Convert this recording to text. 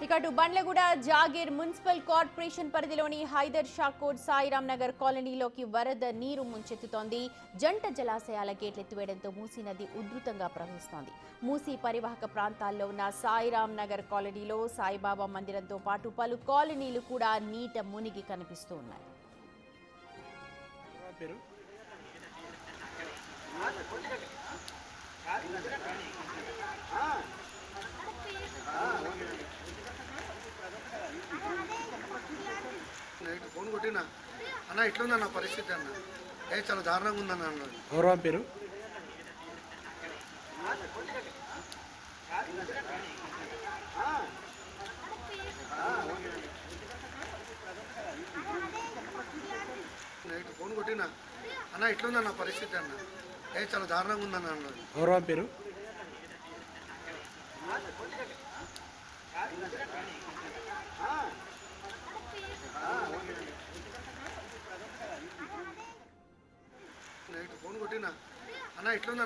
ఇక Bandlaguda jagir municipal corporation పరిధిలోని హైదర్ షాకోట్ సాయిరాం నగర్ కాలనీలోకి వరద నీరు ముంచెత్తుతోంది. జంట జలాశయాల గేట్లు ఎత్తివేయడంతో మూసీ నది ఉధృతంగా ప్రవహిస్తోంది. మూసీ పరివాహక ప్రాంతాల్లో ఉన్న సాయిరాం నగర్ కాలనీలో సాయిబాబా మందిరంతో పాటు పలు కాలనీలు కూడా నీట మునిగి కనిపిస్తూ ఉన్నాయి. ఫోన్ కొట్టినా అన్న ఇట్లుందా నా పరిస్థితి అన్న చాలా దారుణంగా ఉందన్న అన్నాడు. గౌరవం పేరు ఫోన్ కొట్టినా అన్న ఇట్లుందా నా పరిస్థితి అన్న చాలా దారుణంగా ఉందన్న అన్నాడు. గౌరవం పేరు ఫోన్ కొట్టినా అన్న ఇట్లుందా